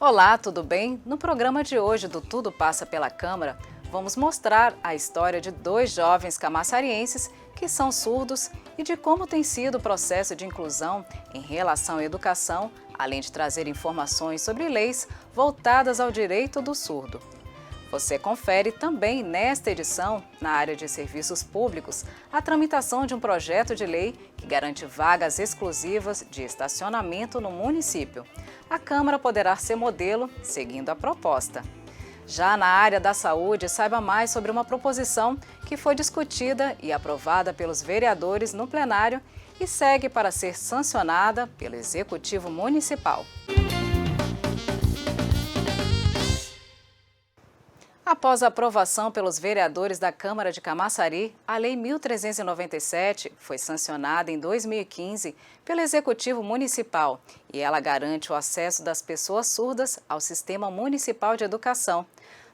Olá, tudo bem? No programa de hoje do Tudo Passa pela Câmara, vamos mostrar a história de dois jovens camaçarienses que são surdos e de como tem sido o processo de inclusão em relação à educação, além de trazer informações sobre leis voltadas ao direito do surdo. Você confere também nesta edição, na área de serviços públicos, a tramitação de um projeto de lei que garante vagas exclusivas de estacionamento no município. A Câmara poderá ser modelo seguindo a proposta. Já na área da saúde, saiba mais sobre uma proposição que foi discutida e aprovada pelos vereadores no plenário e segue para ser sancionada pelo Executivo Municipal. Após a aprovação pelos vereadores da Câmara de Camaçari, a Lei 1397 foi sancionada em 2015 pelo Executivo Municipal e ela garante o acesso das pessoas surdas ao Sistema Municipal de Educação.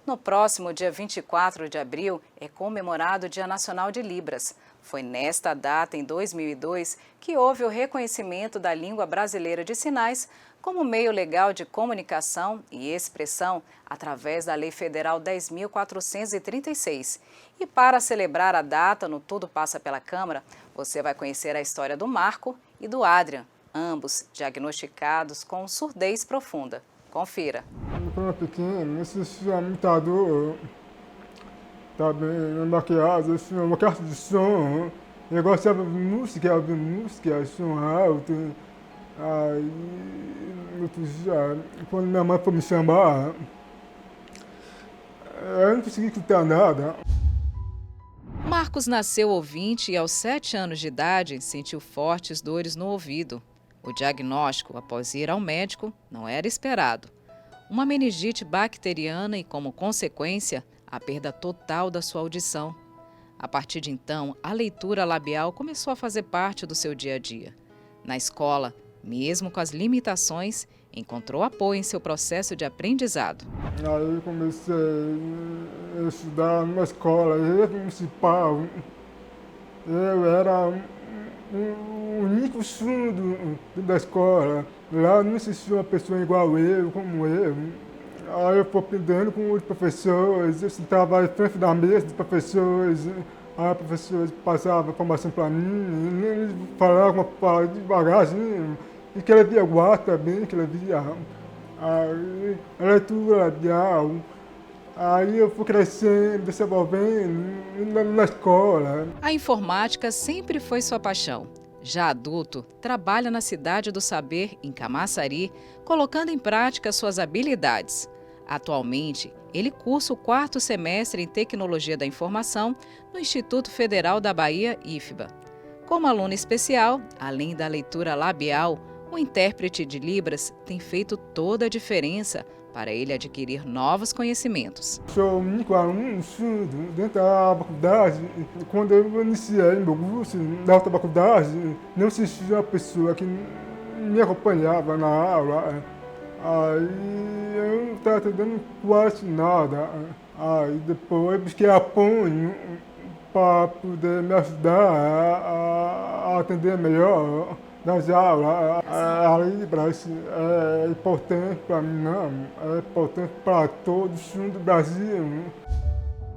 No próximo dia 24 de abril é comemorado o Dia Nacional de Libras. Foi nesta data, em 2002, que houve o reconhecimento da língua brasileira de sinais como meio legal de comunicação e expressão através da Lei Federal 10.436. E para celebrar a data no Tudo Passa pela Câmara, você vai conhecer a história do Marco e do Adrian, ambos diagnosticados com surdez profunda. Confira. Quando eu era pequeno, assistia muita dor, tá bem, maquiagem, uma caixa de som. Eu gostava de música, ouvir música, som alto. Aí, outro dia, quando minha mãe foi me chamar, eu não consegui escutar nada. Marcos nasceu ouvinte e aos 7 anos de idade sentiu fortes dores no ouvido. O diagnóstico, após ir ao médico, não era esperado. Uma meningite bacteriana e, como consequência, a perda total da sua audição. A partir de então, a leitura labial começou a fazer parte do seu dia a dia. Na escola, mesmo com as limitações, encontrou apoio em seu processo de aprendizado. Aí comecei a estudar numa escola municipal. Eu era o único surdo da escola. Lá não existia uma pessoa igual eu, como eu. Aí eu fui aprendendo com os professores, eu sentava em frente da mesa dos professores, aí os professores passavam a informação para mim, eles falavam devagarzinho, e que ela via guarda também, que ela via a leitura labial. Aí eu fui crescendo, desenvolvendo na escola. A informática sempre foi sua paixão. Já adulto, trabalha na Cidade do Saber, em Camaçari, colocando em prática suas habilidades. Atualmente, ele cursa o 4º semestre em Tecnologia da Informação no Instituto Federal da Bahia, IFBA. Como aluno especial, além da leitura labial, o intérprete de Libras tem feito toda a diferença para ele adquirir novos conhecimentos. Sou o único aluno surdo dentro da faculdade. Quando eu iniciei meu curso na faculdade, não existia uma pessoa que me acompanhava na aula. Aí eu não estava entendendo quase nada. Aí depois busquei apoio para poder me ajudar a atender melhor nas aulas. A Libras é importante para mim, não. É importante para todos os surdos do Brasil.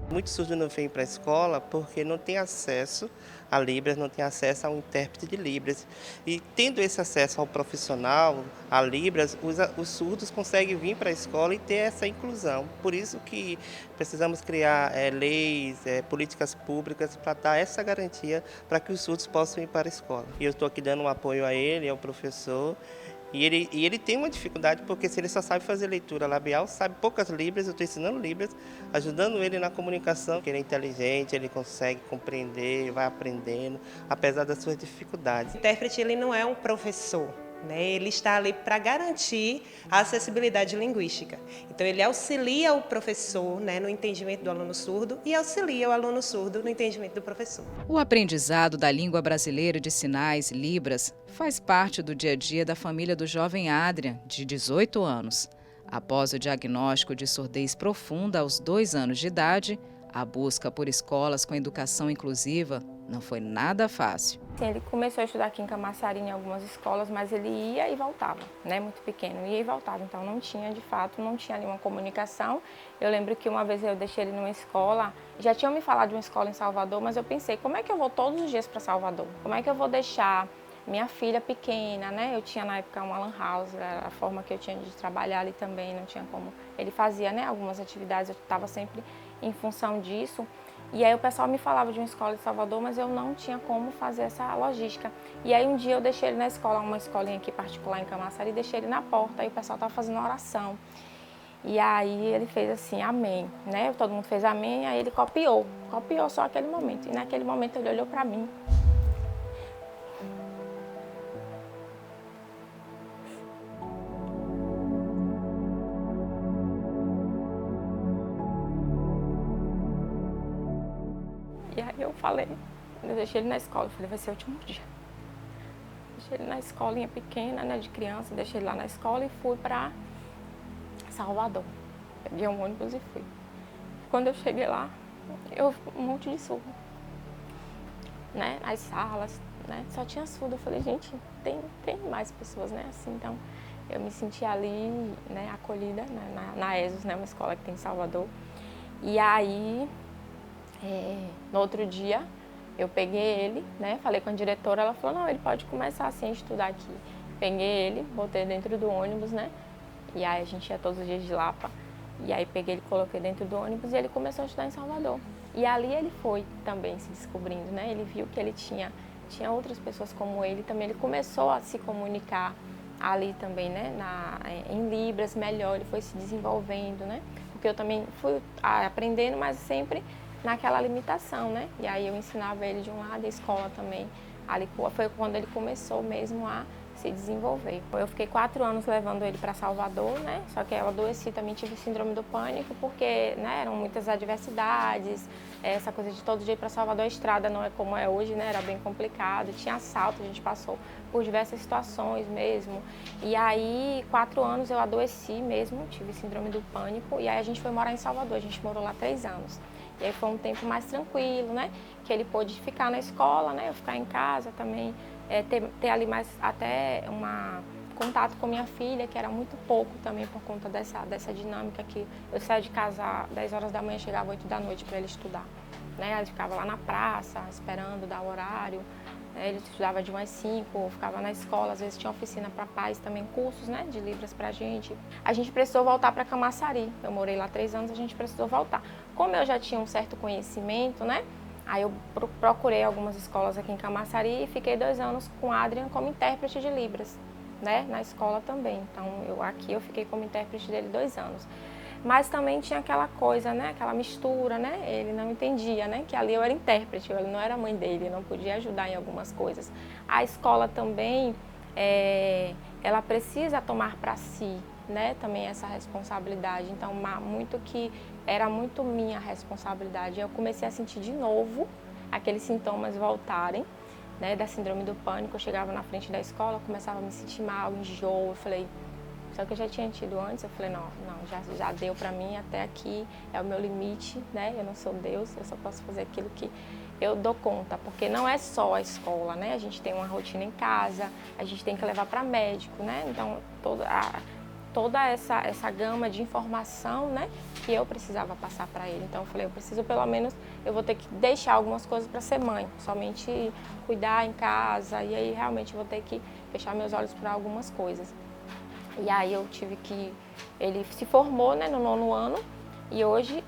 Muitos surdos não vêm para a escola porque não tem acesso a Libras, não tem acesso a um intérprete de Libras. E tendo esse acesso ao profissional, a Libras, os surdos conseguem vir para a escola e ter essa inclusão. Por isso que precisamos criar leis, políticas públicas para dar essa garantia para que os surdos possam ir para a escola. E eu estou aqui dando um apoio a ele, ao professor. E ele tem uma dificuldade porque se ele só sabe fazer leitura labial, sabe poucas Libras, eu estou ensinando Libras, ajudando ele na comunicação, que ele é inteligente, ele consegue compreender, vai aprendendo, apesar das suas dificuldades. O intérprete ele não é um professor, né? Ele está ali para garantir a acessibilidade linguística. Então ele auxilia o professor, né, no entendimento do aluno surdo e auxilia o aluno surdo no entendimento do professor. O aprendizado da língua brasileira de sinais, Libras, faz parte do dia a dia da família do jovem Adrian, de 18 anos. Após o diagnóstico de surdez profunda aos 2 anos de idade, A busca por escolas com educação inclusiva não foi nada fácil. Sim, ele começou a estudar aqui em Camaçari, em algumas escolas, mas ele ia e voltava, né? Muito pequeno, ia e voltava. Então não tinha, de fato, não tinha ali uma comunicação. Eu lembro que uma vez eu deixei ele numa escola, já tinham me falado de uma escola em Salvador, mas eu pensei, como é que eu vou todos os dias para Salvador? Como é que eu vou deixar minha filha pequena, né? Eu tinha na época uma lan house, era a forma que eu tinha de trabalhar ali também, não tinha como. Ele fazia, né, algumas atividades, eu estava sempre em função disso. E aí o pessoal me falava de uma escola em Salvador, mas eu não tinha como fazer essa logística. E aí um dia eu deixei ele na escola, uma escolinha aqui particular em Camaçari, deixei ele na porta, aí o pessoal estava fazendo uma oração. E aí ele fez assim, amém, né? Todo mundo fez amém, aí ele copiou só aquele momento. E naquele momento ele olhou para mim. E aí eu falei, eu deixei ele na escola, eu falei, vai ser o último dia. Deixei ele na escolinha pequena, né, de criança, deixei ele lá na escola e fui para Salvador. Peguei um ônibus e fui. Quando eu cheguei lá, eu vi um monte de surdo, né, as salas, né, só tinha surdo. Eu falei, gente, tem mais pessoas, né, assim, então eu me senti ali, né, acolhida, né, na ESOS, né, uma escola que tem em Salvador. E aí, no outro dia, eu peguei ele, né, falei com a diretora, ela falou, não, ele pode começar assim a estudar aqui. Peguei ele, botei dentro do ônibus, né, e aí a gente ia todos os dias de Lapa, e aí peguei ele, coloquei dentro do ônibus e ele começou a estudar em Salvador. E ali ele foi também se descobrindo, né, ele viu que ele tinha outras pessoas como ele também, ele começou a se comunicar ali também, né, em Libras melhor, ele foi se desenvolvendo, né, porque eu também fui aprendendo, mas sempre naquela limitação, né? E aí eu ensinava ele de um lado, a escola também. Ali foi quando ele começou mesmo a se desenvolver. Eu fiquei 4 anos levando ele para Salvador, né? Só que eu adoeci, também tive síndrome do pânico, porque, né, eram muitas adversidades, essa coisa de todo dia ir para Salvador, a estrada não é como é hoje, né? Era bem complicado, tinha assalto, a gente passou por diversas situações mesmo. E aí, 4 anos eu adoeci mesmo, tive síndrome do pânico, e aí a gente foi morar em Salvador, a gente morou lá 3 anos. E aí foi um tempo mais tranquilo, né? Que ele pôde ficar na escola, né? Eu ficar em casa também, ter ali mais até contato com minha filha, que era muito pouco também por conta dessa dinâmica que eu saía de casa às 10 horas da manhã, chegava às 8 da noite para ele estudar, né? Ele ficava lá na praça, esperando dar o horário. Ele estudava de 1 às 5, ficava na escola, às vezes tinha oficina para pais também, cursos, né, de Libras pra gente. A gente precisou voltar para Camaçari, eu morei lá 3 anos, a gente precisou voltar. Como eu já tinha um certo conhecimento, né, aí eu procurei algumas escolas aqui em Camaçari e fiquei 2 anos com a Adrian como intérprete de Libras, né, na escola também. Então aqui eu fiquei como intérprete dele 2 anos. Mas também tinha aquela coisa, né, aquela mistura, né, ele não entendia, né, que ali eu era intérprete, eu não era mãe dele, não podia ajudar em algumas coisas. A escola também, ela precisa tomar para si, né, também essa responsabilidade, então era muito minha responsabilidade. Eu comecei a sentir de novo aqueles sintomas voltarem, né, da síndrome do pânico. Eu chegava na frente da escola, começava a me sentir mal, enjoo, eu falei, só que eu já tinha tido antes, eu falei, não, já deu pra mim, até aqui é o meu limite, né? Eu não sou Deus, eu só posso fazer aquilo que eu dou conta, porque não é só a escola, né? A gente tem uma rotina em casa, a gente tem que levar para médico, né? Então, toda essa gama de informação, né, que eu precisava passar para ele. Então, eu falei, eu vou ter que deixar algumas coisas para ser mãe, somente cuidar em casa, e aí realmente eu vou ter que fechar meus olhos para algumas coisas. E aí ele se formou, né, no 9º ano, e hoje,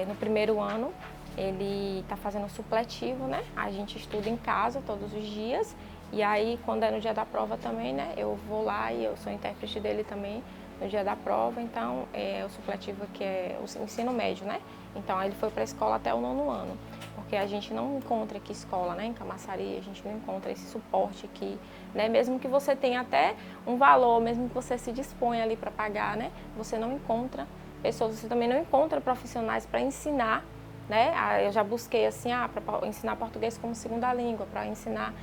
no 1º ano, ele está fazendo supletivo, né? A gente estuda em casa todos os dias, e aí quando é no dia da prova também, né, eu vou lá e eu sou intérprete dele também no dia da prova. Então o supletivo que é o ensino médio, né? Então ele foi para a escola até o 9º ano, porque a gente não encontra aqui escola, né, em Camaçari, a gente não encontra esse suporte aqui, né? Mesmo que você tenha até um valor, mesmo que você se disponha ali para pagar, né, você não encontra pessoas, você também não encontra profissionais para ensinar, né? Eu já busquei assim, para ensinar português como segunda língua, para ensinar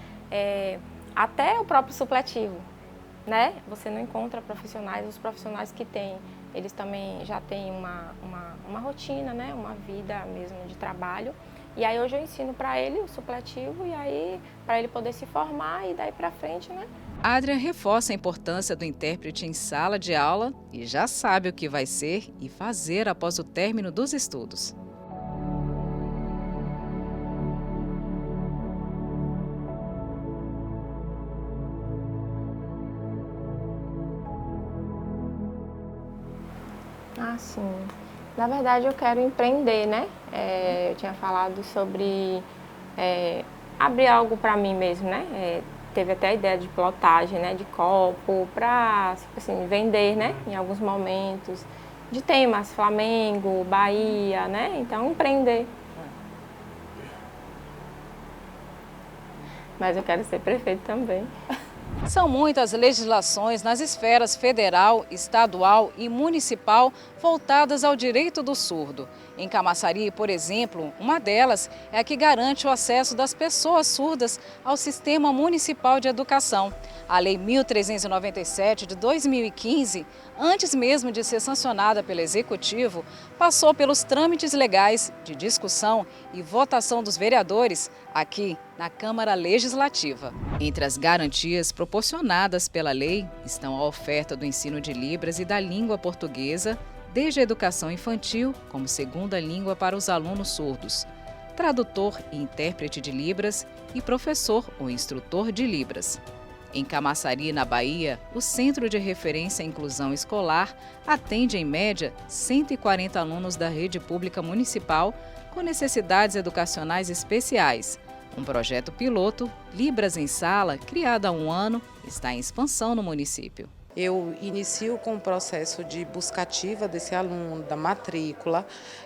até o próprio supletivo, né? Você não encontra profissionais, os profissionais que tem eles também já têm uma rotina, né? Uma vida mesmo de trabalho. E aí hoje eu ensino para ele o supletivo e aí para ele poder se formar e daí para frente, né? Adria reforça a importância do intérprete em sala de aula e já sabe o que vai ser e fazer após o término dos estudos. Ah, sim. Na verdade, eu quero empreender, né? Eu tinha falado sobre abrir algo para mim mesmo, né? Teve até a ideia de plotagem, né? De copo, para assim, vender, né? Em alguns momentos. De temas, Flamengo, Bahia, né? Então, empreender. Mas eu quero ser prefeito também. São muitas legislações nas esferas federal, estadual e municipal voltadas ao direito do surdo. Em Camaçari, por exemplo, uma delas é a que garante o acesso das pessoas surdas ao Sistema Municipal de Educação. A Lei 1397 de 2015, antes mesmo de ser sancionada pelo Executivo, passou pelos trâmites legais de discussão e votação dos vereadores aqui na Câmara Legislativa. Entre as garantias proporcionadas pela lei estão a oferta do ensino de Libras e da língua portuguesa, desde a educação infantil como segunda língua para os alunos surdos, tradutor e intérprete de Libras e professor ou instrutor de Libras. Em Camaçari, na Bahia, o Centro de Referência à Inclusão Escolar atende, em média, 140 alunos da rede pública municipal com necessidades educacionais especiais. Um projeto piloto, Libras em Sala, criado há um ano, está em expansão no município. Eu inicio com o processo de busca ativa desse aluno, da matrícula,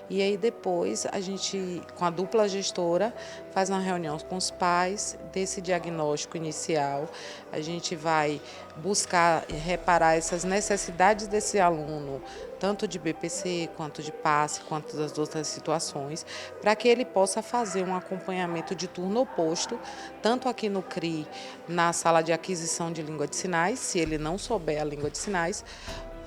e aí depois a gente, com a dupla gestora, faz uma reunião com os pais desse diagnóstico inicial. A gente vai buscar reparar essas necessidades desse aluno, tanto de BPC, quanto de passe, quanto das outras situações, para que ele possa fazer um acompanhamento de turno oposto, tanto aqui no CRI, na sala de aquisição de língua de sinais, se ele não souber a língua de sinais,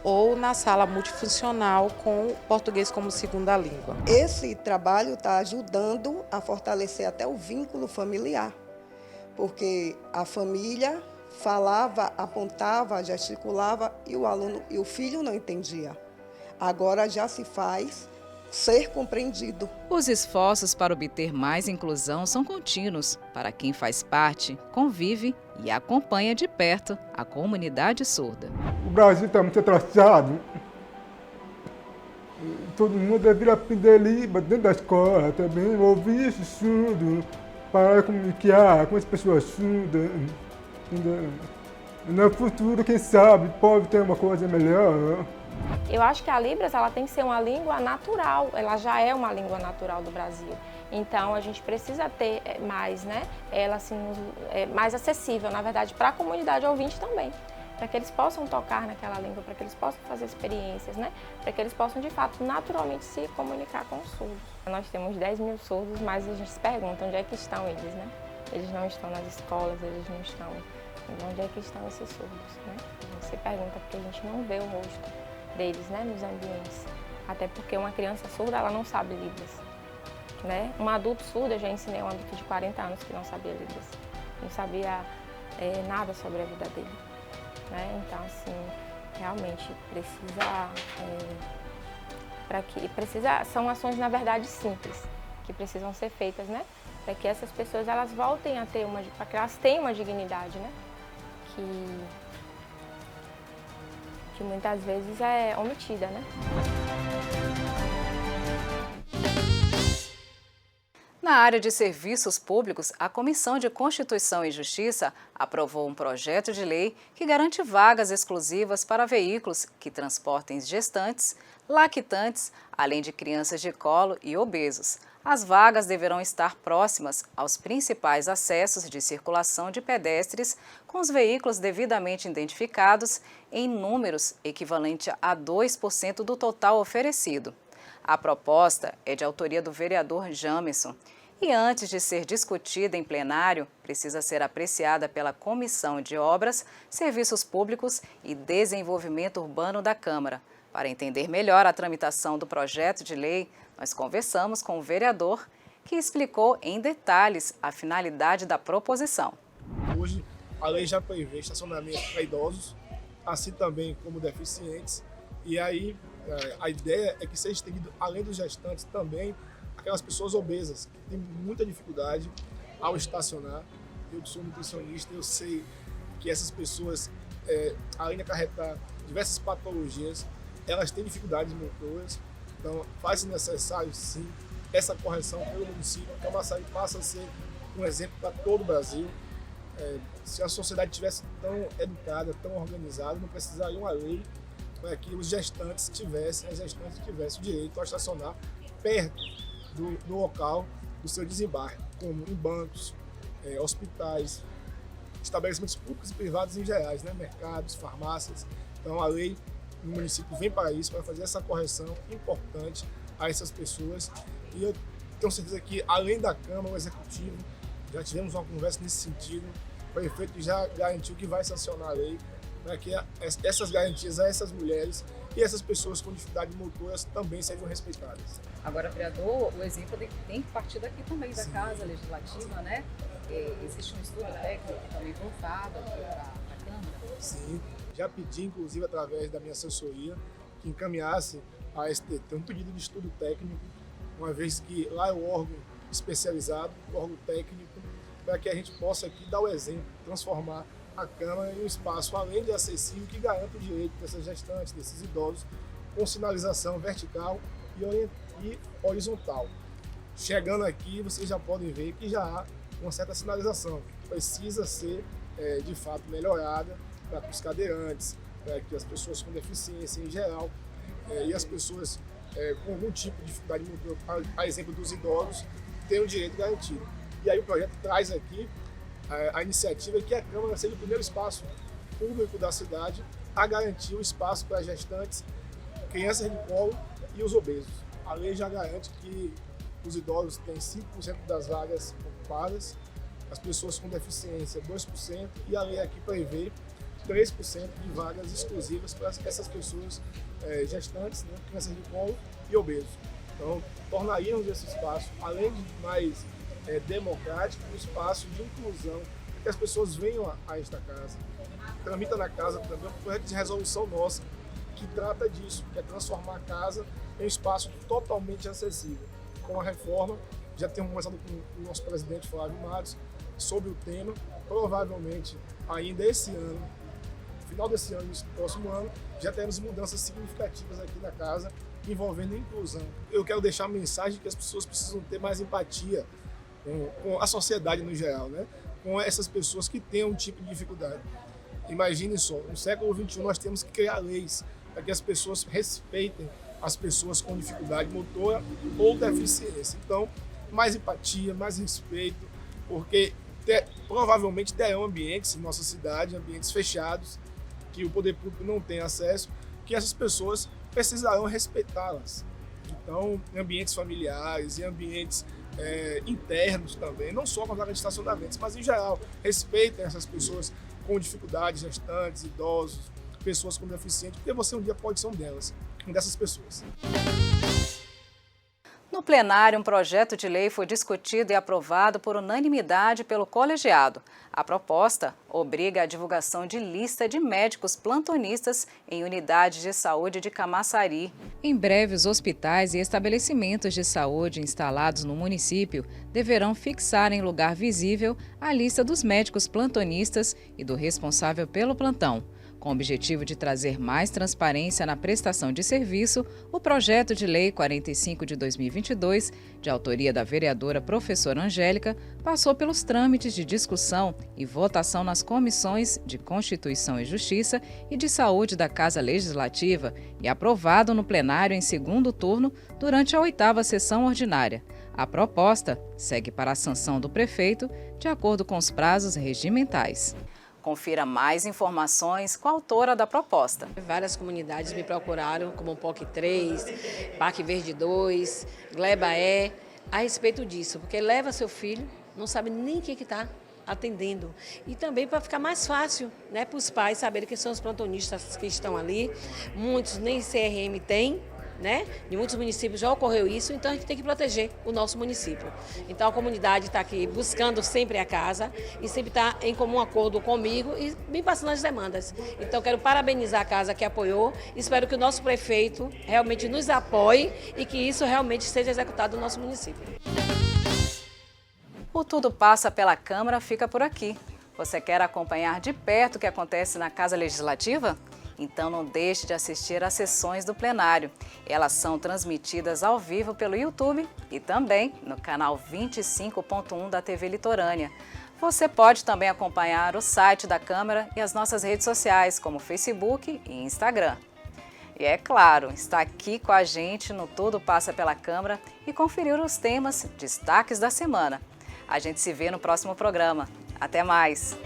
ou na sala multifuncional com português como segunda língua. Esse trabalho está ajudando a fortalecer até o vínculo familiar, porque a família falava, apontava, gesticulava e o aluno e o filho não entendia. Agora já se faz ser compreendido. Os esforços para obter mais inclusão são contínuos para quem faz parte, convive e acompanha de perto a comunidade surda. O Brasil está muito atrasado. Todo mundo deveria aprender Libras dentro da escola também, ouvir isso surdo, para comunicar com as pessoas surdas. No futuro, quem sabe, pode ter uma coisa melhor. Eu acho que a Libras ela tem que ser uma língua natural, ela já é uma língua natural do Brasil. Então a gente precisa ter mais, né? Ela assim, mais acessível, na verdade, para a comunidade ouvinte também. Para que eles possam tocar naquela língua, para que eles possam fazer experiências, né? Para que eles possam, de fato, naturalmente se comunicar com os surdos. Nós temos 10 mil surdos, mas a gente se pergunta onde é que estão eles, né? Eles não estão nas escolas, eles não estão... Onde é que estão esses surdos, né? A gente se pergunta porque a gente não vê o rosto deles, né, nos ambientes. Até porque uma criança surda, ela não sabe Libras, né? Um adulto surdo, eu já ensinei um adulto de 40 anos que não sabia Libras. Não sabia nada sobre a vida dele, né? Então, assim, realmente são ações, na verdade, simples, que precisam ser feitas, né? Para que essas pessoas, elas voltem a ter para que elas tenham uma dignidade, né? Que muitas vezes é omitida, né? Na área de serviços públicos, a Comissão de Constituição e Justiça aprovou um projeto de lei que garante vagas exclusivas para veículos que transportem gestantes, lactantes, além de crianças de colo e obesos. As vagas deverão estar próximas aos principais acessos de circulação de pedestres, com os veículos devidamente identificados em números equivalente a 2% do total oferecido. A proposta é de autoria do vereador Jamerson e, antes de ser discutida em plenário, precisa ser apreciada pela Comissão de Obras, Serviços Públicos e Desenvolvimento Urbano da Câmara. Para entender melhor a tramitação do projeto de lei, nós conversamos com o vereador, que explicou em detalhes a finalidade da proposição. Hoje, a lei já prevê estacionamento para idosos, assim também como deficientes, e aí a ideia é que seja estendido, além dos gestantes, também aquelas pessoas obesas, que têm muita dificuldade ao estacionar. Eu sou nutricionista, eu sei que essas pessoas, além de acarretar diversas patologias, elas têm dificuldades motoras, então faz necessário sim essa correção pelo município. O Camaçari passa a ser um exemplo para todo o Brasil. Se a sociedade tivesse tão educada, tão organizada, não precisaria uma lei para que as gestantes tivessem o direito a estacionar perto do local do seu desembarque, como em bancos, hospitais, estabelecimentos públicos e privados em gerais, né? Mercados, farmácias. Então a lei no município vem para isso, para fazer essa correção importante a essas pessoas. E eu tenho certeza que, além da Câmara, o Executivo, já tivemos uma conversa nesse sentido, o prefeito já garantiu que vai sancionar a lei, para que essas garantias a essas mulheres e essas pessoas com dificuldade motoras também sejam respeitadas. Agora, vereador, o exemplo tem que partir daqui também, da Casa Legislativa, né? Existe um estudo técnico também voltado aqui para a Câmara? Sim, já pedi, inclusive, através da minha assessoria, que encaminhasse a STT um pedido de estudo técnico, uma vez que lá é o órgão especializado, o órgão técnico, para que a gente possa aqui dar o exemplo, transformar a Câmara em um espaço, além de acessível, que garanta o direito dessas gestantes, desses idosos, com sinalização vertical e horizontal. Chegando aqui, vocês já podem ver que já há uma certa sinalização, que precisa ser, de fato, melhorada para os cadeirantes, para que as pessoas com deficiência em geral e as pessoas com algum tipo de dificuldade motor, a exemplo dos idosos, tenham o direito garantido. E aí o projeto traz aqui a iniciativa que a Câmara seja o primeiro espaço público da cidade a garantir o espaço para gestantes, crianças de colo e os obesos. A lei já garante que os idosos têm 5% das vagas ocupadas, as pessoas com deficiência 2%, e a lei aqui prevê 3% de vagas exclusivas para essas pessoas gestantes, né, crianças de colo e obesos. Então, tornaríamos esse espaço, além de mais democrático, um espaço de inclusão, que as pessoas venham a esta casa. Tramita na casa também um projeto de resolução nossa, que trata disso, que é transformar a casa em um espaço totalmente acessível. Com a reforma, já temos conversado com o nosso presidente Flávio Matos sobre o tema, provavelmente ainda esse ano, no final desse ano e no próximo ano, já teremos mudanças significativas aqui na casa, envolvendo a inclusão. Eu quero deixar a mensagem que as pessoas precisam ter mais empatia com a sociedade no geral, né? Com essas pessoas que têm um tipo de dificuldade. Imagine só, no século XXI nós temos que criar leis para que as pessoas respeitem as pessoas com dificuldade motora ou deficiência. Então, mais empatia, mais respeito, porque provavelmente terão ambientes em nossa cidade, ambientes fechados, que o poder público não tem acesso, que essas pessoas precisarão respeitá-las. Então, em ambientes familiares, em ambientes internos também, não só com a vaga de estacionamentos, mas em geral, respeitem essas pessoas com dificuldades, gestantes, idosos, pessoas com deficiência, porque você um dia pode ser uma dessas pessoas. No plenário, um projeto de lei foi discutido e aprovado por unanimidade pelo colegiado. A proposta obriga a divulgação de lista de médicos plantonistas em unidades de saúde de Camaçari. Em breve, os hospitais e estabelecimentos de saúde instalados no município deverão fixar em lugar visível a lista dos médicos plantonistas e do responsável pelo plantão. Com o objetivo de trazer mais transparência na prestação de serviço, o projeto de lei 45 de 2022, de autoria da vereadora professora Angélica, passou pelos trâmites de discussão e votação nas comissões de Constituição e Justiça e de Saúde da Casa Legislativa e aprovado no plenário em segundo turno durante a 8ª sessão ordinária. A proposta segue para a sanção do prefeito, de acordo com os prazos regimentais. Confira mais informações com a autora da proposta. Várias comunidades me procuraram, como o POC 3, Parque Verde 2, Glebaé, a respeito disso, porque leva seu filho, não sabe nem o que está atendendo. E também para ficar mais fácil, né, para os pais saberem quem são os plantonistas que estão ali. Muitos nem CRM têm, né? Em muitos municípios já ocorreu isso, então a gente tem que proteger o nosso município. Então a comunidade está aqui buscando sempre a casa e sempre está em comum acordo comigo e me passando as demandas. Então quero parabenizar a casa que apoiou, espero que o nosso prefeito realmente nos apoie e que isso realmente seja executado no nosso município. O Tudo Passa pela Câmara fica por aqui. Você quer acompanhar de perto o que acontece na Casa Legislativa? Então não deixe de assistir às sessões do plenário. Elas são transmitidas ao vivo pelo YouTube e também no canal 25.1 da TV Litorânea. Você pode também acompanhar o site da Câmara e as nossas redes sociais, como Facebook e Instagram. E é claro, está aqui com a gente no Tudo Passa pela Câmara e conferir os temas, destaques da semana. A gente se vê no próximo programa. Até mais!